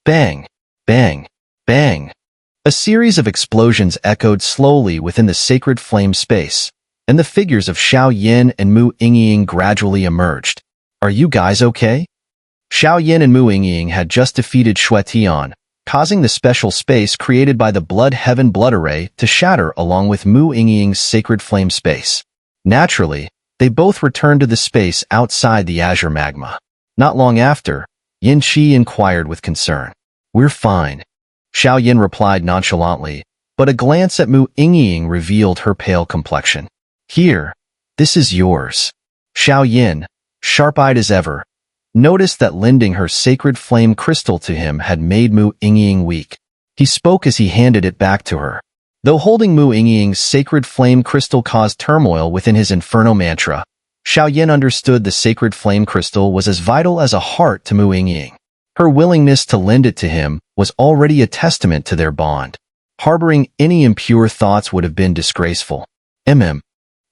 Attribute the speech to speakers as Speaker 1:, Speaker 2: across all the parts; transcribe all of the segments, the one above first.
Speaker 1: Bang, bang, bang. A series of explosions echoed slowly within the sacred flame space, and the figures of Xiao Yin and Mu Yingying gradually emerged. Are you guys okay? Xiao Yin and Mu Yingying had just defeated Shui Tian, causing the special space created by the Blood Heaven Blood Array to shatter along with Mu Yingying's sacred flame space. Naturally, they both returned to the space outside the azure magma. Not long after, Yin Qi inquired with concern. We're fine. Xiao Yin replied nonchalantly, but a glance at Mu Yingying revealed her pale complexion. Here, this is yours. Xiao Yin, sharp-eyed as ever, noticed that lending her sacred flame crystal to him had made Mu Yingying weak. He spoke as he handed it back to her. Though holding Mu Yingying's sacred flame crystal caused turmoil within his inferno mantra, Xiao Yin understood the sacred flame crystal was as vital as a heart to Mu Yingying. Her willingness to lend it to him was already a testament to their bond. Harboring any impure thoughts would have been disgraceful.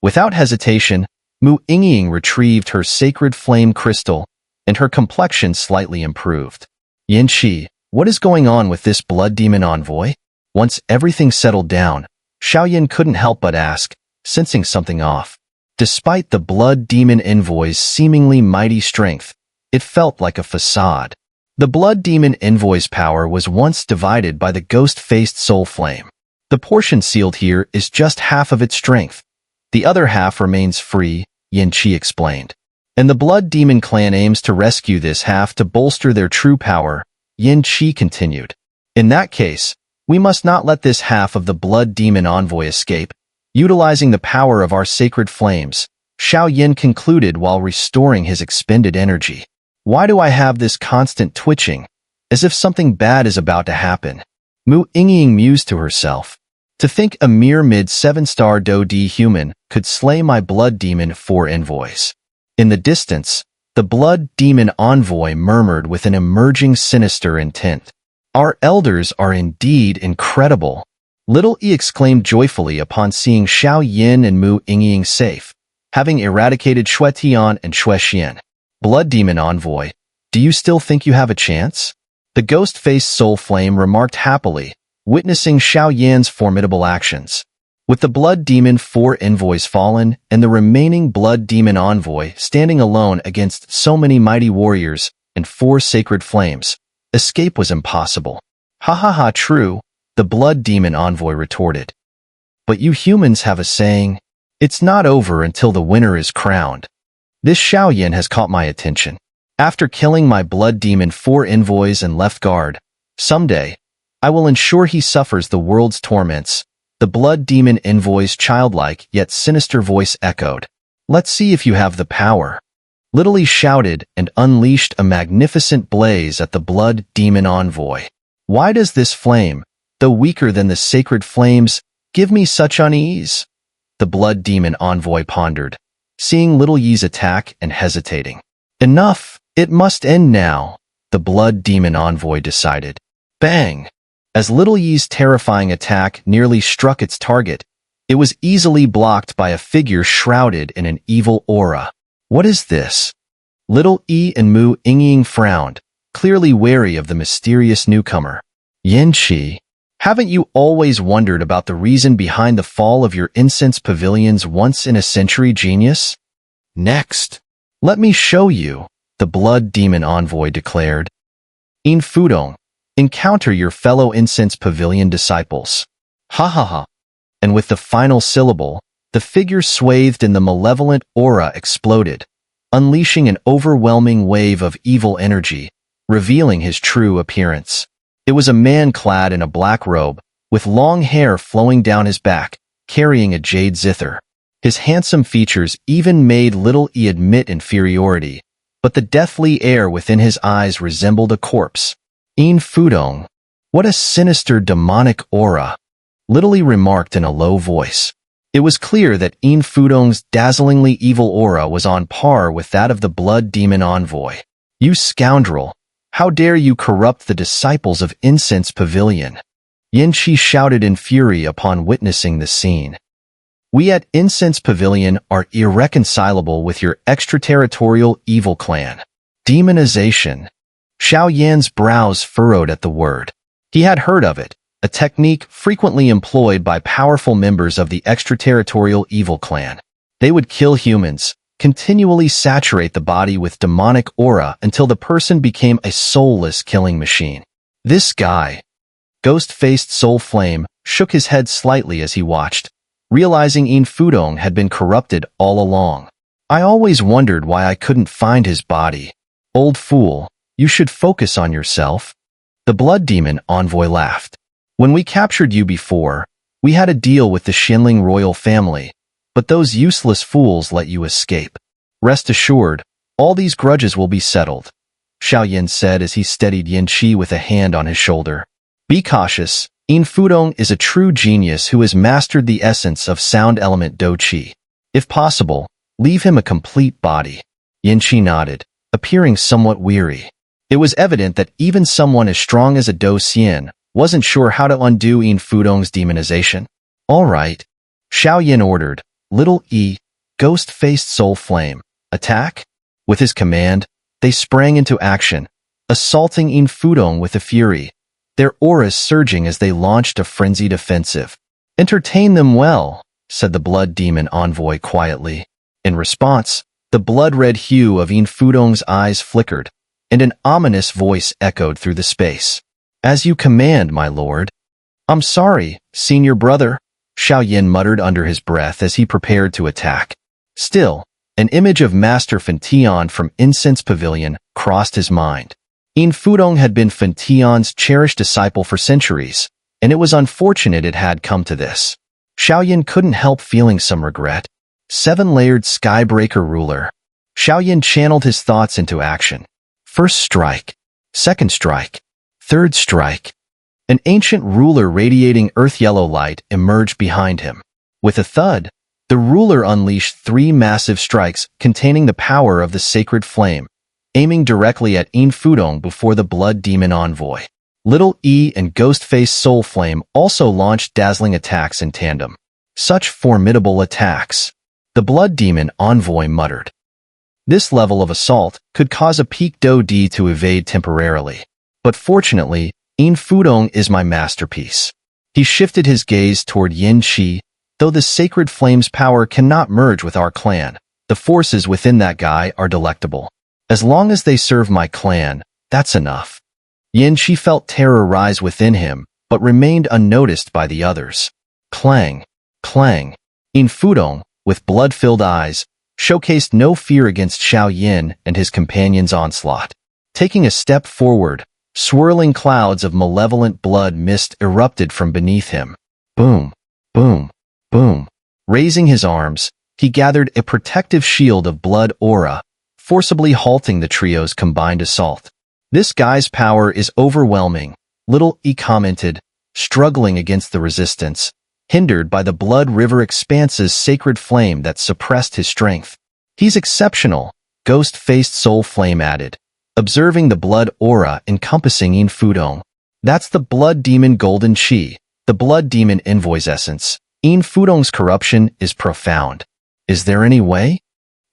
Speaker 1: Without hesitation, Mu Yingying retrieved her sacred flame crystal, and her complexion slightly improved. Yin Qi, what is going on with this blood demon envoy? Once everything settled down, Xiao Yin couldn't help but ask, sensing something off. Despite the blood demon envoy's seemingly mighty strength, it felt like a facade. The blood demon envoy's power was once divided by the ghost-faced soul flame. The portion sealed here is just half of its strength. The other half remains free, Yin Qi explained. And the blood demon clan aims to rescue this half to bolster their true power, Yin Qi continued. In that case, we must not let this half of the blood demon envoy escape. Utilizing the power of our sacred flames, Xiao Yin concluded while restoring his expended energy. Why do I have this constant twitching, as if something bad is about to happen? Mu Yingying mused to herself. To think a mere mid-7-star Do-D human could slay my blood demon 4 envoys. In the distance, the blood demon envoy murmured with an emerging sinister intent. Our elders are indeed incredible. Little E exclaimed joyfully upon seeing Xiao Yin and Mu Yingying safe, having eradicated Shui Tian and Shui Xian. Blood demon envoy, do you still think you have a chance? The ghost-faced soul flame remarked happily, witnessing Xiao Yan's formidable actions. With the blood demon 4 envoys fallen and the remaining blood demon envoy standing alone against so many mighty warriors and 4 sacred flames, escape was impossible. Ha ha ha, true, the blood demon envoy retorted. But you humans have a saying, it's not over until the winner is crowned. This Xiao Yin has caught my attention. After killing my blood demon 4 envoys and left guard, someday, I will ensure he suffers the world's torments. The blood demon envoy's childlike yet sinister voice echoed. Let's see if you have the power. Little E shouted and unleashed a magnificent blaze at the blood demon envoy. Why does this flame, though weaker than the sacred flames, give me such unease? The blood demon envoy pondered, seeing Little Yi's attack and hesitating. Enough, it must end now, the blood demon envoy decided. Bang! As Little Yi's terrifying attack nearly struck its target, it was easily blocked by a figure shrouded in an evil aura. What is this? Little E and Mu Yingying frowned, clearly wary of the mysterious newcomer. Yin Qi, haven't you always wondered about the reason behind the fall of your incense pavilion's once-in-a-century genius? Next, let me show you, the blood demon envoy declared. Yin Futong, encounter your fellow incense pavilion disciples. Ha ha ha. And with the final syllable, the figure swathed in the malevolent aura exploded, unleashing an overwhelming wave of evil energy, revealing his true appearance. It was a man clad in a black robe, with long hair flowing down his back, carrying a jade zither. His handsome features even made Little E admit inferiority, but the deathly air within his eyes resembled a corpse. Yin Futong, what a sinister demonic aura, Little E remarked in a low voice. It was clear that Yin Futong's dazzlingly evil aura was on par with that of the blood demon envoy. You scoundrel! How dare you corrupt the disciples of Incense Pavilion? Yin Qi shouted in fury upon witnessing the scene. We at Incense Pavilion are irreconcilable with your extraterritorial evil clan. Demonization. Xiao Yan's brows furrowed at the word. He had heard of it, a technique frequently employed by powerful members of the extraterritorial evil clan. They would kill humans, continually saturate the body with demonic aura until the person became a soulless killing machine. This guy, ghost-faced Soul Flame, shook his head slightly as he watched, realizing Yin Futong had been corrupted all along. I always wondered why I couldn't find his body. Old fool, you should focus on yourself. The blood demon Envoy laughed. When we captured you before, we had a deal with the Xinling royal family, but those useless fools let you escape. Rest assured, all these grudges will be settled, Xiao Yin said as he steadied Yin Qi with a hand on his shoulder. Be cautious, Yin Futong is a true genius who has mastered the essence of sound element Do Qi. If possible, leave him a complete body. Yin Qi nodded, appearing somewhat weary. It was evident that even someone as strong as a Do Xian wasn't sure how to undo Yin Futong's demonization. All right, Xiao Yin ordered, Little E, ghost-faced Soul Flame, attack? With his command, they sprang into action, assaulting Yin Futong with a fury, their auras surging as they launched a frenzied offensive. Entertain them well, said the blood demon Envoy quietly. In response, the blood-red hue of Yin Futong's eyes flickered, and an ominous voice echoed through the space. As you command, my lord. I'm sorry, senior brother, Xiao Yin muttered under his breath as he prepared to attack. Still, an image of Master Fantion from Incense Pavilion crossed his mind. Yin Futong had been Fantion's cherished disciple for centuries, and it was unfortunate it had come to this. Xiao Yin couldn't help feeling some regret. Seven-layered Skybreaker ruler. Xiao Yin channeled his thoughts into action. First strike. Second strike. Third strike. An ancient ruler radiating earth-yellow light emerged behind him. With a thud, the ruler unleashed 3 massive strikes containing the power of the sacred flame, aiming directly at Yin Futong before the blood demon Envoy. Little E and Ghost-Face Soul Flame also launched dazzling attacks in tandem. Such formidable attacks. The blood demon Envoy muttered. This level of assault could cause a peak Do D to evade temporarily. But fortunately, Yin Futong is my masterpiece. He shifted his gaze toward Yin Qi. Though the sacred flame's power cannot merge with our clan, the forces within that guy are delectable. As long as they serve my clan, that's enough. Yin Qi felt terror rise within him, but remained unnoticed by the others. Clang, clang. Yin Futong, with blood-filled eyes, showcased no fear against Xiao Yin and his companion's onslaught. Taking a step forward, swirling clouds of malevolent blood mist erupted from beneath him. Boom, boom, boom. Raising his arms, he gathered a protective shield of blood aura, forcibly halting the trio's combined assault. This guy's power is overwhelming, Little E commented, struggling against the resistance, hindered by the Blood River Expanse's sacred flame that suppressed his strength. He's exceptional, Ghost-Faced Soul Flame added, observing the blood aura encompassing Yin Futong. That's the blood demon Golden Qi, the blood demon Envoy's essence. Yin Futong's corruption is profound. Is there any way?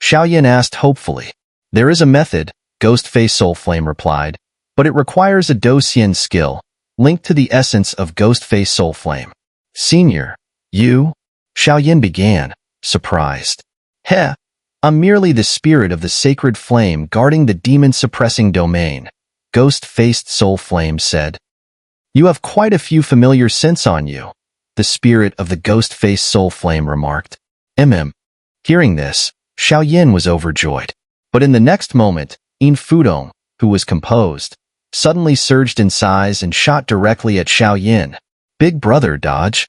Speaker 1: Xiao Yin asked hopefully. There is a method, Ghost-Face Soul Flame replied, but it requires a Do Xian skill, linked to the essence of Ghost-Face Soul Flame. Senior, you? Xiao Yin began, surprised. Heh, I'm merely the spirit of the sacred flame guarding the demon-suppressing domain, Ghost-Faced Soul Flame said. You have quite a few familiar scents on you, the spirit of the Ghost-Faced Soul Flame remarked. Hearing this, Xiao Yin was overjoyed. But in the next moment, Yin Futong, who was composed, suddenly surged in size and shot directly at Xiao Yin. Big brother, dodge!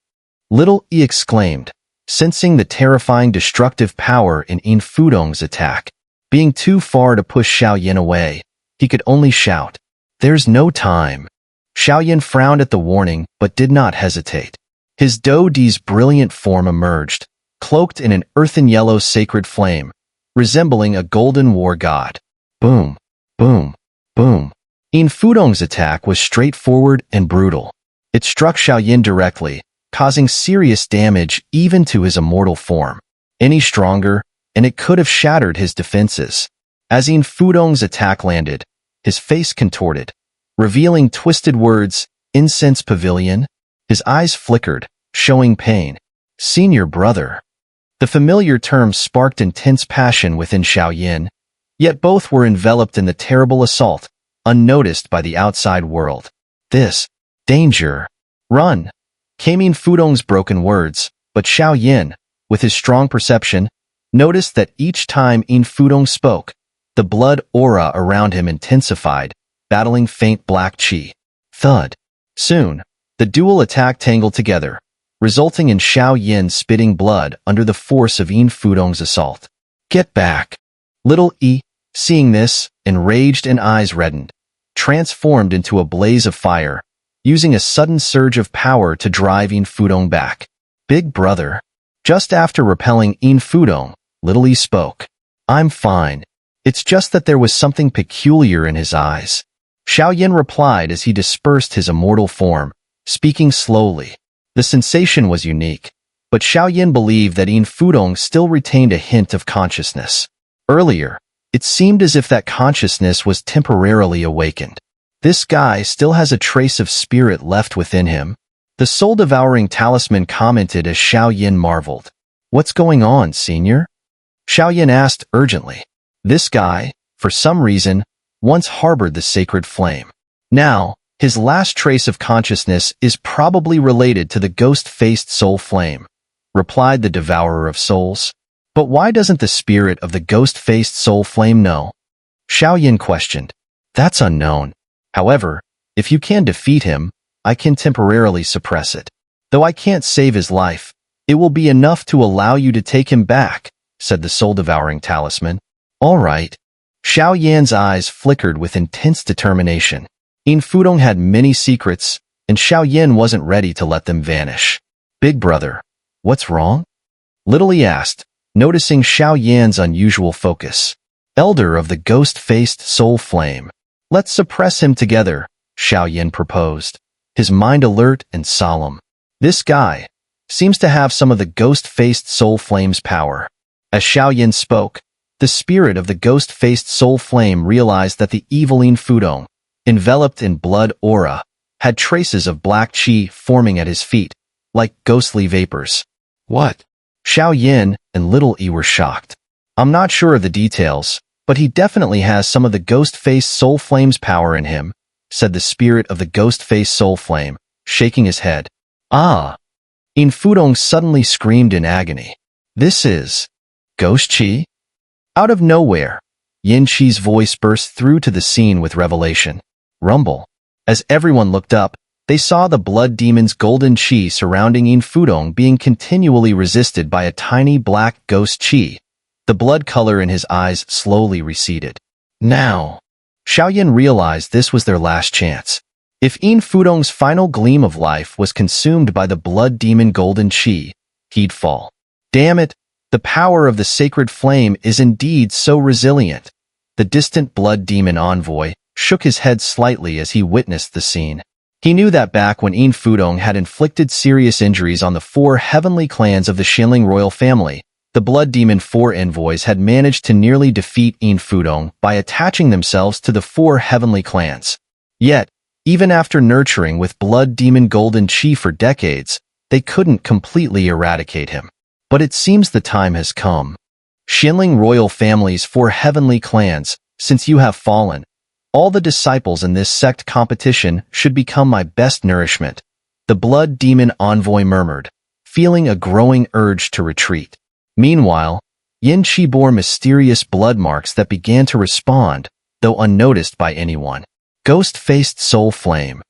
Speaker 1: Little E exclaimed, sensing the terrifying destructive power in Yin Futong's attack. Being too far to push Xiao Yin away, he could only shout, There's no time. Xiao Yin frowned at the warning but did not hesitate. His Do Di's brilliant form emerged, cloaked in an earthen yellow sacred flame, resembling a golden war god. Boom, boom, boom. Yin Futong's attack was straightforward and brutal. It struck Xiao Yin directly, causing serious damage even to his immortal form. Any stronger, and it could have shattered his defenses. As Yin Futong's attack landed, his face contorted, revealing twisted words, "Incense Pavilion." His eyes flickered, showing pain. "Senior brother." The familiar term sparked intense passion within Xiaoyin, yet both were enveloped in the terrible assault, unnoticed by the outside world. "This danger. Run," came Yin Futong's broken words, but Xiaoyin, with his strong perception, noticed that each time Yin Futong spoke, the blood aura around him intensified, battling faint black qi. Thud. Soon, the dual attack tangled together, resulting in Xiaoyin spitting blood under the force of Yin Futong's assault. "Get back!" Little E, seeing this, enraged and eyes reddened, transformed into a blaze of fire, using a sudden surge of power to drive Yin Futong back. "Big brother." Just after repelling Yin Futong, Little E spoke. "I'm fine. It's just that there was something peculiar in his eyes." Xiaoyin replied as he dispersed his immortal form, speaking slowly. The sensation was unique, but Xiaoyin believed that Yin Futong still retained a hint of consciousness. Earlier, it seemed as if that consciousness was temporarily awakened. This guy still has a trace of spirit left within him. The soul-devouring talisman commented as Xiaoyin marveled. "What's going on, senior?" Xiaoyin asked urgently. This guy, for some reason, once harbored the sacred flame. Now, his last trace of consciousness is probably related to the ghost-faced soul flame, replied the devourer of souls. "But why doesn't the spirit of the ghost-faced soul flame know?" Xiaoyin questioned. "That's unknown. However, if you can defeat him, I can temporarily suppress it. Though I can't save his life, it will be enough to allow you to take him back," said the soul-devouring talisman. "All right." Xiaoyan's eyes flickered with intense determination. Yin Futong had many secrets, and Xiaoyin wasn't ready to let them vanish. "Big brother, what's wrong?" Little E asked, noticing Xiaoyan's unusual focus. "Elder of the ghost-faced soul flame. Let's suppress him together," Xiaoyin proposed, his mind alert and solemn. This guy seems to have some of the ghost-faced soul flame's power. As Xiaoyin spoke, the spirit of the ghost-faced soul flame realized that the evil Yin Futong, enveloped in blood aura, had traces of black qi forming at his feet, like ghostly vapors. "What?" Xiaoyin and Little E were shocked. "I'm not sure of the details, but he definitely has some of the ghost-faced soul flame's power in him," said the spirit of the ghost-faced soul flame, shaking his head. "Ah!" Yin Futong suddenly screamed in agony. "This is ghost qi?" Out of nowhere, Yin Qi's voice burst through to the scene with revelation. Rumble. As everyone looked up, they saw the blood demon's golden qi surrounding Yin Futong being continually resisted by a tiny black ghost qi. The blood color in his eyes slowly receded. Now, Xiaoyin realized this was their last chance. If Yin Futong's final gleam of life was consumed by the blood demon golden qi, he'd fall. Damn it! The power of the sacred flame is indeed so resilient. The distant blood demon Envoy shook his head slightly as he witnessed the scene. He knew that back when Yin Futong had inflicted serious injuries on the 4 heavenly clans of the Xinling royal family, the blood demon 4 envoys had managed to nearly defeat Yin Futong by attaching themselves to the 4 heavenly clans. Yet, even after nurturing with blood demon golden qi for decades, they couldn't completely eradicate him. But it seems the time has come. Xinling royal family's 4 heavenly clans, since you have fallen, all the disciples in this sect competition should become my best nourishment, the blood demon Envoy murmured, feeling a growing urge to retreat. Meanwhile, Yin Qi bore mysterious blood marks that began to respond, though unnoticed by anyone. Ghost-faced soul flame.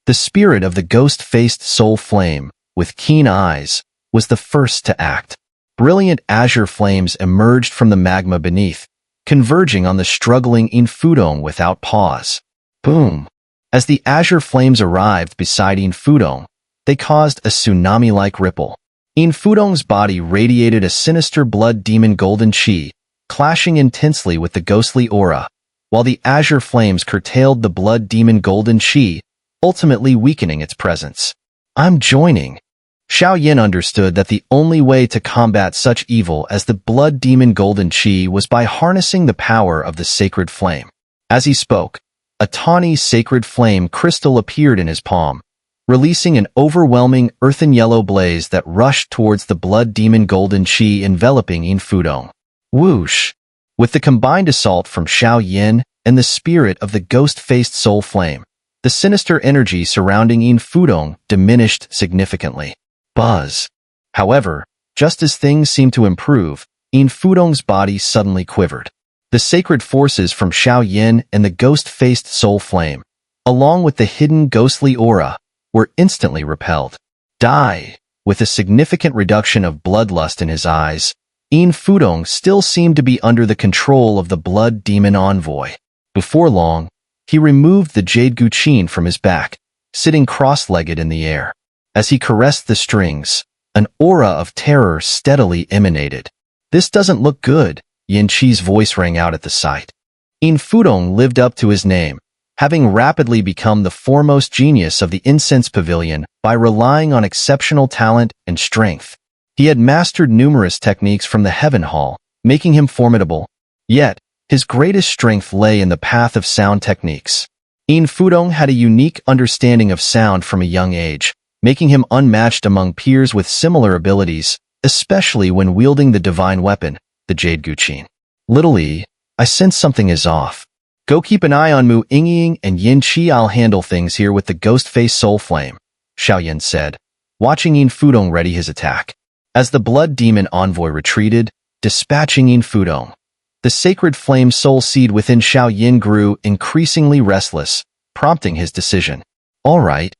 Speaker 1: The spirit of the ghost-faced soul flame, with keen eyes, was the first to act. Brilliant azure flames emerged from the magma beneath, converging on the struggling Yin Futong without pause. Boom! As the azure flames arrived beside Yin Futong, they caused a tsunami-like ripple. Yin Futong's body radiated a sinister blood demon golden qi, clashing intensely with the ghostly aura, while the azure flames curtailed the blood demon golden qi, ultimately weakening its presence. "I'm joining." Xiaoyin understood that the only way to combat such evil as the blood demon golden qi was by harnessing the power of the sacred flame. As he spoke, A tawny sacred flame crystal appeared in his palm, releasing an overwhelming earthen yellow blaze that rushed towards the blood demon golden chi enveloping Yin Futong. Whoosh! With the combined assault from Xiao Yin and the spirit of the ghost-faced soul flame, the sinister energy surrounding Yin Futong diminished significantly. Buzz! However, just as things seemed to improve, Yin Futong's body suddenly quivered. The sacred forces from Xiao Yin and the ghost-faced soul flame, along with the hidden ghostly aura, were instantly repelled. Die! With a significant reduction of bloodlust in his eyes, Yin Futong still seemed to be under the control of the blood demon Envoy. Before long, he removed the jade guqin from his back, sitting cross-legged in the air. As he caressed the strings, an aura of terror steadily emanated. "This doesn't look good," Yin Qi's voice rang out at the sight. Yin Futong lived up to his name, having rapidly become the foremost genius of the incense pavilion by relying on exceptional talent and strength. He had mastered numerous techniques from the Heaven Hall, making him formidable. Yet, his greatest strength lay in the path of sound techniques. Yin Futong had a unique understanding of sound from a young age, making him unmatched among peers with similar abilities, especially when wielding the divine weapon, the Jade Guqin. "Little E, I sense something is off. Go keep an eye on Mu Yingying and Yin Qi. I'll handle things here with the ghost-faced soul flame," Xiao Yin said, watching Yin Futong ready his attack. As the blood demon Envoy retreated, dispatching Yin Futong, the sacred flame soul seed within Xiao Yin grew increasingly restless, prompting his decision. "All right."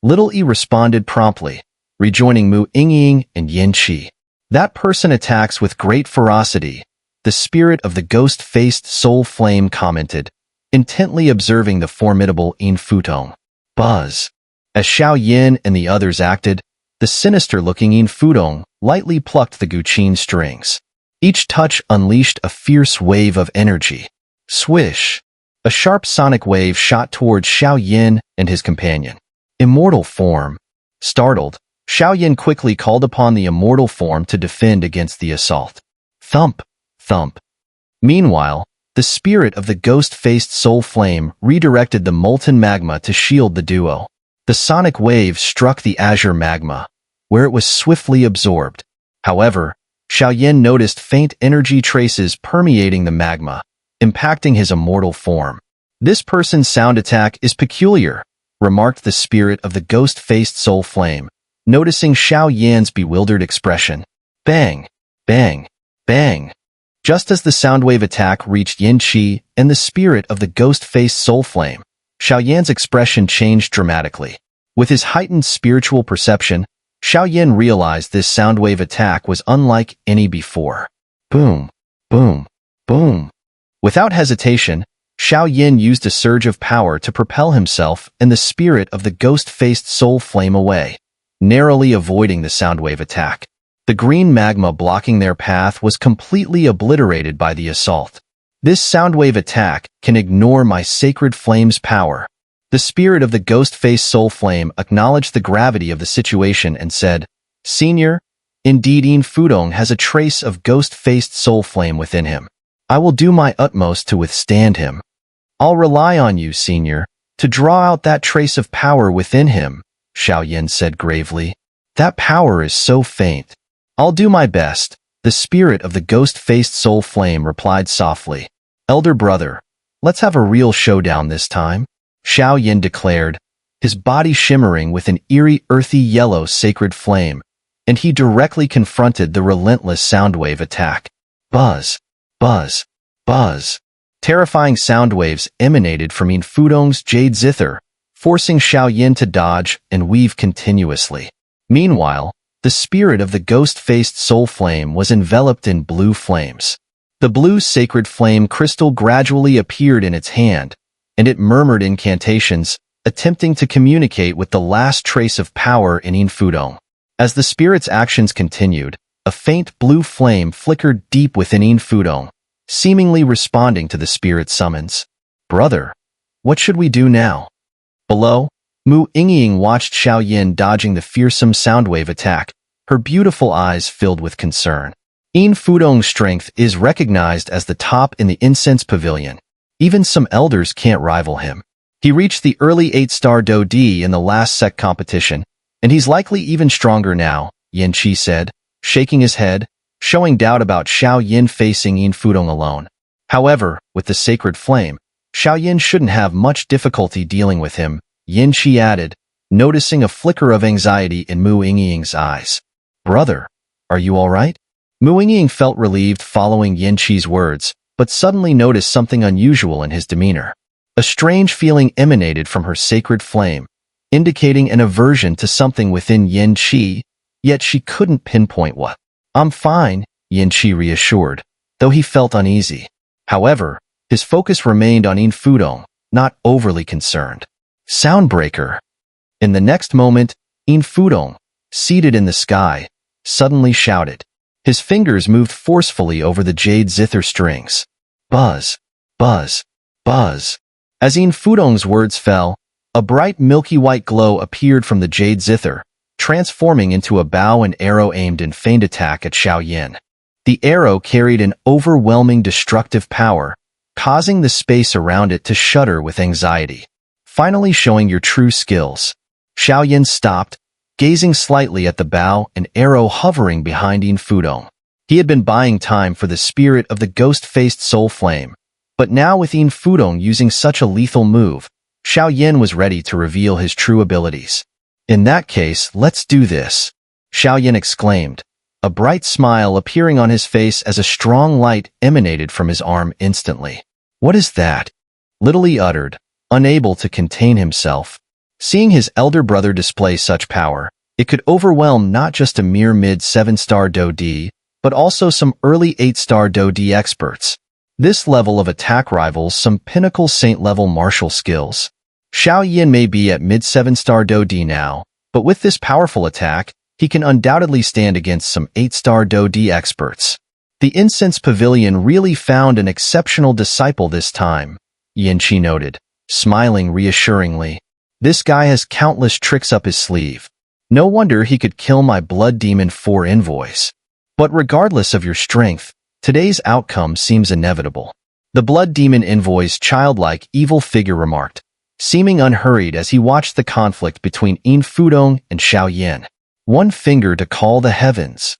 Speaker 1: Little E responded promptly, rejoining Mu Yingying and Yin Qi. "That person attacks with great ferocity," the spirit of the ghost-faced soul flame commented, intently observing the formidable Yin Futong. Buzz! As Xiao Yin and the others acted, the sinister-looking Yin Futong lightly plucked the guqin strings. Each touch unleashed a fierce wave of energy. Swish! A sharp sonic wave shot towards Xiao Yin and his companion. Immortal form. Startled, Xiao Yin quickly called upon the immortal form to defend against the assault. Thump! Thump! Meanwhile, the spirit of the ghost-faced soul flame redirected the molten magma to shield the duo. The sonic wave struck the azure magma, where it was swiftly absorbed. However, Xiao Yin noticed faint energy traces permeating the magma, impacting his immortal form. "This person's sound attack is peculiar," remarked the spirit of the ghost-faced soul flame, noticing Xiao Yin's bewildered expression. Bang! Bang! Bang! Just as the soundwave attack reached Yin Qi and the spirit of the ghost-faced soul flame, Xiao Yan's expression changed dramatically. With his heightened spiritual perception, Xiao Yin realized this soundwave attack was unlike any before. Boom! Boom! Boom! Without hesitation, Xiao Yin used a surge of power to propel himself and the spirit of the ghost-faced soul flame away, narrowly avoiding the soundwave attack. The green magma blocking their path was completely obliterated by the assault. "This soundwave attack can ignore my sacred flame's power." The spirit of the ghost-faced soul flame acknowledged the gravity of the situation and said, "Senior, indeed Yin Futong has a trace of ghost-faced soul flame within him. I will do my utmost to withstand him." "I'll rely on you, Senior, to draw out that trace of power within him," Xiao Yin said gravely. "That power is so faint." "I'll do my best," the spirit of the ghost-faced soul flame replied softly. "Elder brother, let's have a real showdown this time," Xiao Yin declared, his body shimmering with an eerie earthy yellow sacred flame, and he directly confronted the relentless soundwave attack. Buzz! Buzz! Buzz! Terrifying soundwaves emanated from Yin Futong's jade zither, forcing Xiao Yin to dodge and weave continuously. Meanwhile, the spirit of the ghost-faced soul flame was enveloped in blue flames. The blue sacred flame crystal gradually appeared in its hand, and it murmured incantations, attempting to communicate with the last trace of power in Yin Futong. As the spirit's actions continued, a faint blue flame flickered deep within Yin Futong, seemingly responding to the spirit's summons. "Brother, what should we do now?" Below, Mu Yingying watched Xiao Yin dodging the fearsome soundwave attack, her beautiful eyes filled with concern. Yin Futong's strength is recognized as the top in the incense pavilion. Even some elders can't rival him. He reached the early 8-star Do D in the last sec competition, and he's likely even stronger now, Yin Qi said, shaking his head, showing doubt about Xiao Yin facing Yin Futong alone. However, with the sacred flame, Xiao Yin shouldn't have much difficulty dealing with him, Yin Qi added, noticing a flicker of anxiety in Mu Yingying's eyes. Brother, are you all right? Mu Yingying felt relieved following Yin Qi's words, but suddenly noticed something unusual in his demeanor. A strange feeling emanated from her sacred flame, indicating an aversion to something within Yin Qi, yet she couldn't pinpoint what. I'm fine, Yin Qi reassured, though he felt uneasy. However, his focus remained on Yin Futong, not overly concerned. Soundbreaker. In the next moment, Yin Futong, seated in the sky, suddenly shouted. His fingers moved forcefully over the jade zither strings. Buzz, buzz, buzz. As Yin Futong's words fell, a bright milky white glow appeared from the jade zither, transforming into a bow and arrow aimed in feigned attack at Xiao Yin. The arrow carried an overwhelming destructive power, causing the space around it to shudder with anxiety. Finally showing your true skills. Xiao Yin stopped, gazing slightly at the bow and arrow hovering behind Yin Futong. He had been buying time for the spirit of the ghost-faced soul flame, but now with Yin Futong using such a lethal move, Xiao Yin was ready to reveal his true abilities. In that case, let's do this, Xiao Yin exclaimed, a bright smile appearing on his face as a strong light emanated from his arm instantly. What is that? Little he uttered, unable to contain himself. Seeing his elder brother display such power, it could overwhelm not just a mere mid-7-star Do D, but also some early 8-star Do D experts. This level of attack rivals some pinnacle saint-level martial skills. Xiao Yin may be at mid-7-star Do D now, but with this powerful attack, he can undoubtedly stand against some 8-star Do D experts. The Incense Pavilion really found an exceptional disciple this time, Yin Qi noted, smiling reassuringly. This guy has countless tricks up his sleeve. No wonder he could kill my blood demon 4 envoys. But regardless of your strength, today's outcome seems inevitable. The blood demon envoy's childlike, evil figure remarked, seeming unhurried as he watched the conflict between Yin Futong and Xiao Yin. One finger to call the heavens,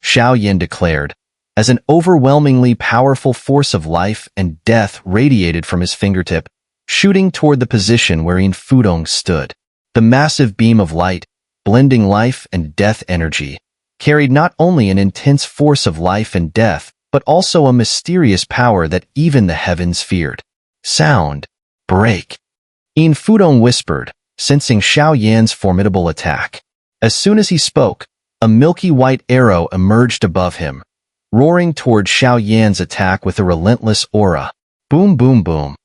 Speaker 1: Xiao Yin declared, as an overwhelmingly powerful force of life and death radiated from his fingertip, shooting toward the position where Yin Futong stood. The massive beam of light, blending life and death energy, carried not only an intense force of life and death, but also a mysterious power that even the heavens feared. Sound. Break. Yin Futong whispered, sensing Xiao Yan's formidable attack. As soon as he spoke, a milky white arrow emerged above him, roaring toward Xiao Yan's attack with a relentless aura. Boom, boom, boom.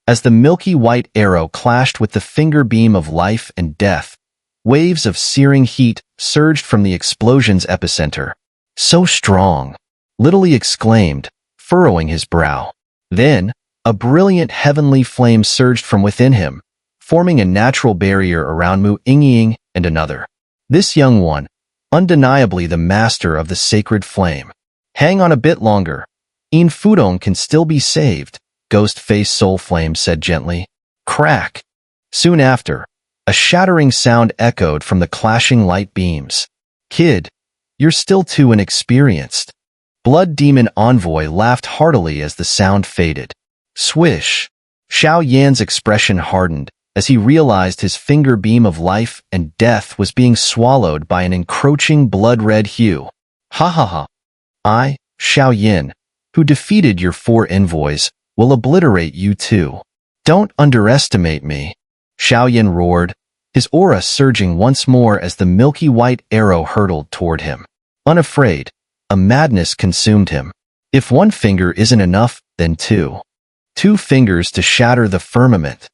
Speaker 1: As the milky white arrow clashed with the finger beam of life and death, waves of searing heat surged from the explosion's epicenter. So strong, Littley exclaimed, furrowing his brow. Then, a brilliant heavenly flame surged from within him, forming a natural barrier around Mu Yingying and another. This young one, undeniably the master of the sacred flame. Hang on a bit longer. Yin Futong can still be saved, Ghost-Face Soul Flame said gently. Crack. Soon after, a shattering sound echoed from the clashing light beams. Kid, you're still too inexperienced. Blood Demon Envoy laughed heartily as the sound faded. Swish. Xiao Yan's expression hardened as he realized his finger beam of life and death was being swallowed by an encroaching blood-red hue. Ha ha ha. I, Xiao Yin, who defeated your 4 envoys, will obliterate you too. Don't underestimate me. Xiao Yin roared, his aura surging once more as the milky white arrow hurtled toward him. Unafraid, a madness consumed him. If 1 finger isn't enough, then 2. 2 fingers to shatter the firmament.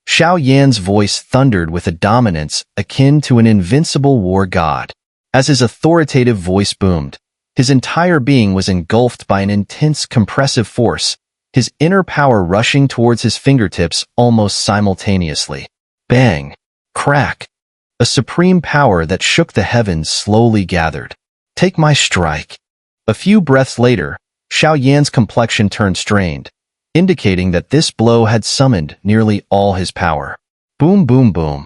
Speaker 1: Xiao Yan's voice thundered with a dominance akin to an invincible war god. As his authoritative voice boomed, his entire being was engulfed by an intense compressive force, his inner power rushing towards his fingertips almost simultaneously. Bang! Crack! A supreme power that shook the heavens slowly gathered. Take my strike. A few breaths later, Xiao Yan's complexion turned strained, indicating that this blow had summoned nearly all his power. Boom, boom, boom.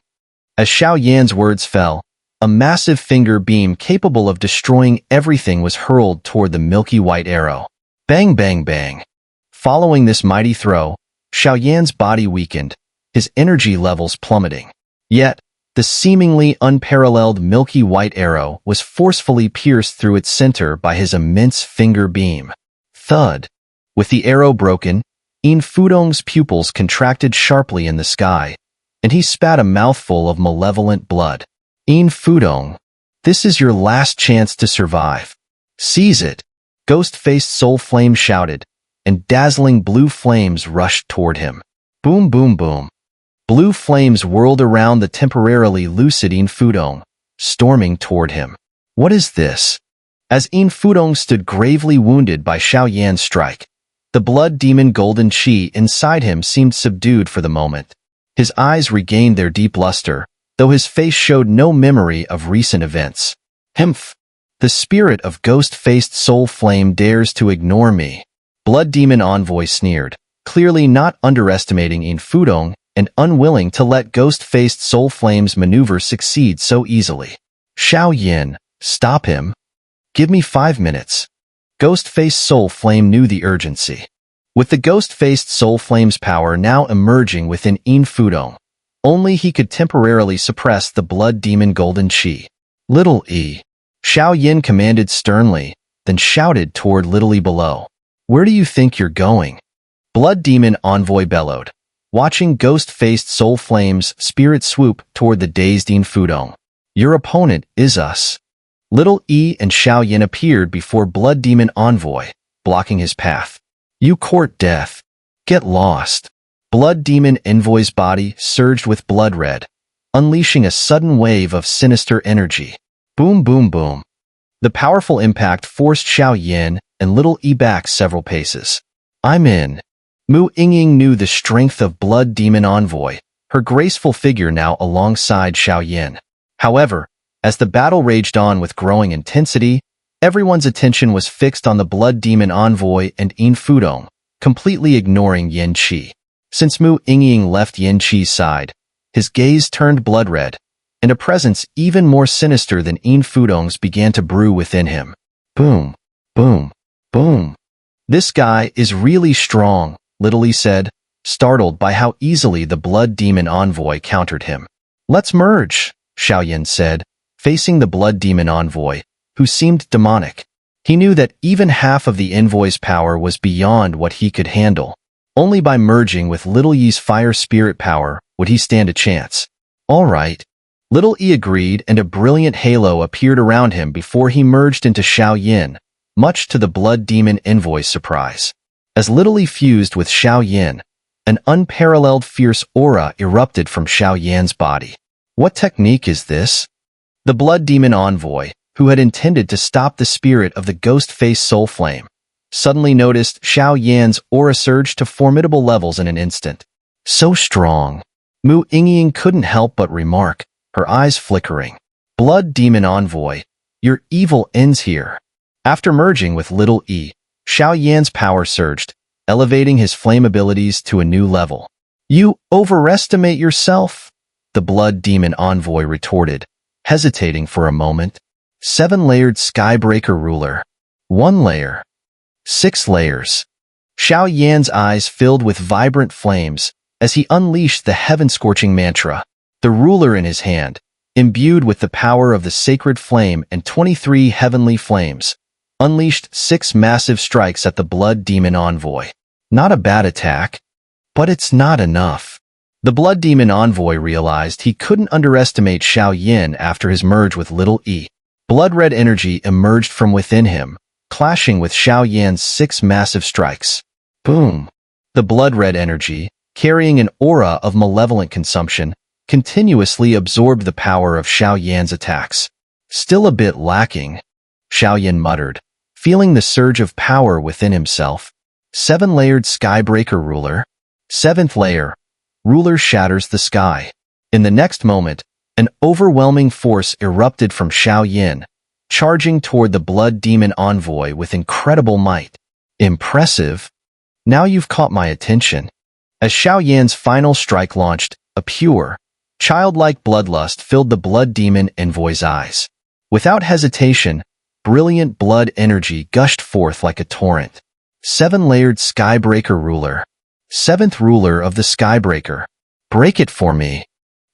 Speaker 1: As Xiao Yan's words fell, a massive finger beam capable of destroying everything was hurled toward the milky white arrow. Bang, bang, bang. Following this mighty throw, Xiao Yan's body weakened, his energy levels plummeting. Yet, the seemingly unparalleled milky white arrow was forcefully pierced through its center by his immense finger beam. Thud. With the arrow broken, Yin Futong's pupils contracted sharply in the sky, and he spat a mouthful of malevolent blood. Yin Futong, this is your last chance to survive. Seize it, ghost-faced Soul Flame shouted, and dazzling blue flames rushed toward him. Boom, boom, boom. Blue flames whirled around the temporarily lucid Yin Futong, storming toward him. What is this? As Yin Futong stood gravely wounded by Xiao Yan's strike, the blood demon golden chi inside him seemed subdued for the moment. His eyes regained their deep luster, though his face showed no memory of recent events. Hmph! The spirit of ghost-faced Soul Flame dares to ignore me. Blood Demon Envoy sneered, clearly not underestimating Yin Futong and unwilling to let ghost-faced Soul Flame's maneuver succeed so easily. Xiao Yin, stop him. Give me 5 minutes. Ghost-faced Soul Flame knew the urgency. With the ghost-faced Soul Flame's power now emerging within Yin Futong, only he could temporarily suppress the Blood Demon Golden Chi. Little E. Xiao Yin commanded sternly, then shouted toward Little E below. Where do you think you're going? Blood Demon Envoy bellowed, watching ghost-faced Soul Flame's spirit swoop toward the dazed Yin Futong. Your opponent is us. Little E and Xiao Yin appeared before Blood Demon Envoy, blocking his path. You court death. Get lost. Blood Demon Envoy's body surged with blood red, unleashing a sudden wave of sinister energy. Boom, boom, boom. The powerful impact forced Xiao Yin and Little E back several paces. I'm in. Mu Yingying knew the strength of Blood Demon Envoy, her graceful figure now alongside Xiao Yin. However, as the battle raged on with growing intensity, everyone's attention was fixed on the Blood Demon Envoy and Yin Futong, completely ignoring Yin Qi. Since Mu Yingying left Yin Qi's side, his gaze turned blood red, and a presence even more sinister than Yin Futong's began to brew within him. Boom, boom, boom. This guy is really strong, Little E said, startled by how easily the Blood Demon Envoy countered him. Let's merge, Xiao Yin said, facing the Blood Demon Envoy, who seemed demonic. He knew that even half of the Envoy's power was beyond what he could handle. Only by merging with Little E's fire spirit power would he stand a chance. All right. Little E agreed, and a brilliant halo appeared around him before he merged into Xiao Yin, much to the Blood Demon Envoy's surprise. As Little E fused with Xiao Yin, an unparalleled fierce aura erupted from Xiao Yan's body. What technique is this? The Blood Demon Envoy, who had intended to stop the spirit of the ghost-faced Soul Flame, suddenly noticed Xiao Yan's aura surge to formidable levels in an instant. So strong. Mu Yingying couldn't help but remark, her eyes flickering. Blood Demon Envoy, your evil ends here. After merging with Little E, Xiao Yan's power surged, elevating his flame abilities to a new level. You overestimate yourself, the Blood Demon Envoy retorted, hesitating for a moment. 7-layered Skybreaker Ruler. 1 layer. 6 layers. Xiao Yan's eyes filled with vibrant flames as he unleashed the heaven-scorching mantra, the ruler in his hand, imbued with the power of the sacred flame and 23 heavenly flames, unleashed 6 massive strikes at the Blood Demon Envoy. Not a bad attack, but it's not enough. The Blood Demon Envoy realized he couldn't underestimate Xiao Yin after his merge with Little E. Blood-red energy emerged from within him, clashing with Xiao Yan's 6 massive strikes. Boom! The blood-red energy, carrying an aura of malevolent consumption, continuously absorbed the power of Xiao Yan's attacks. Still a bit lacking, Xiao Yin muttered, feeling the surge of power within himself. 7-layered Skybreaker Ruler. 7th layer. Ruler shatters the sky. In the next moment, an overwhelming force erupted from Xiao Yin, charging toward the Blood Demon Envoy with incredible might. Impressive. Now you've caught my attention. As Xiao Yan's final strike launched, a pure, childlike bloodlust filled the blood demon Envoy's eyes. Without hesitation, brilliant blood energy gushed forth like a torrent. Seven-layered Skybreaker ruler. Seventh ruler of the Skybreaker. Break it for me.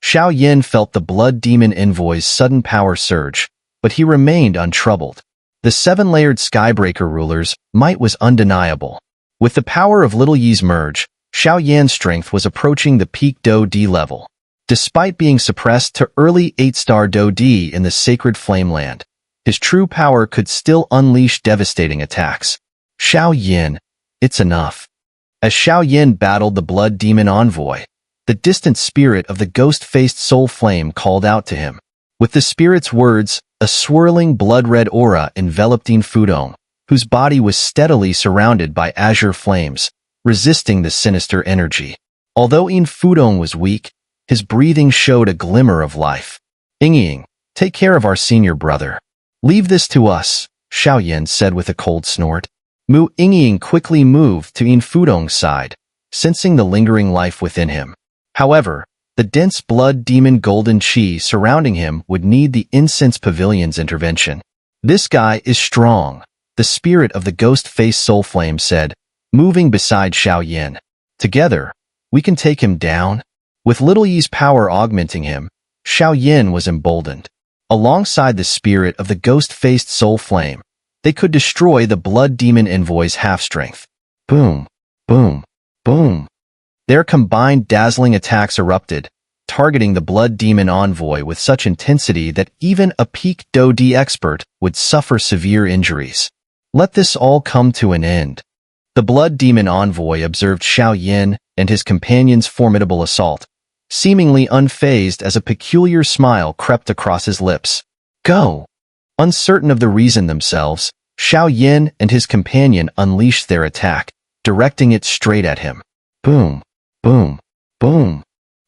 Speaker 1: Xiao Yin felt the blood demon Envoy's sudden power surge, but he remained untroubled. The seven-layered Skybreaker ruler's might was undeniable. With the power of Little Yi's merge, Xiao Yan's strength was approaching the peak Do D level. Despite being suppressed to early 8-star Do D in the Sacred Flameland, his true power could still unleash devastating attacks. Xiao Yin, it's enough. As Xiao Yin battled the blood demon Envoy, the distant spirit of the ghost-faced soul flame called out to him. With the spirit's words, a swirling blood-red aura enveloped Yin Futong, whose body was steadily surrounded by azure flames, resisting the sinister energy. Although Yin Futong was weak, his breathing showed a glimmer of life. "Engying, take care of our senior brother. Leave this to us," Xiao Yin said with a cold snort. Mu Engying quickly moved to Yin Futong's side, sensing the lingering life within him. However, the dense blood demon Golden Qi surrounding him would need the Incense Pavilion's intervention. "This guy is strong," the spirit of the ghost-faced soul flame said, moving beside Xiao Yin. "Together, we can take him down." With Little Yi's power augmenting him, Xiao Yin was emboldened. Alongside the spirit of the ghost-faced soul flame, they could destroy the blood demon Envoy's half-strength. Boom, boom, boom. Their combined dazzling attacks erupted, targeting the blood demon Envoy with such intensity that even a peak Do D expert would suffer severe injuries. Let this all come to an end. The blood demon Envoy observed Xiao Yin and his companion's formidable assault, seemingly unfazed as a peculiar smile crept across his lips. "Go!" Uncertain of the reason themselves, Xiao Yin and his companion unleashed their attack, directing it straight at him. Boom, boom, boom.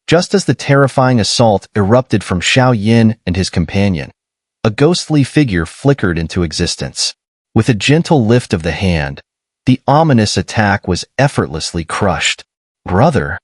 Speaker 1: Just as the terrifying assault erupted from Xiao Yin and his companion, a ghostly figure flickered into existence. With a gentle lift of the hand, the ominous attack was effortlessly crushed. "Brother,"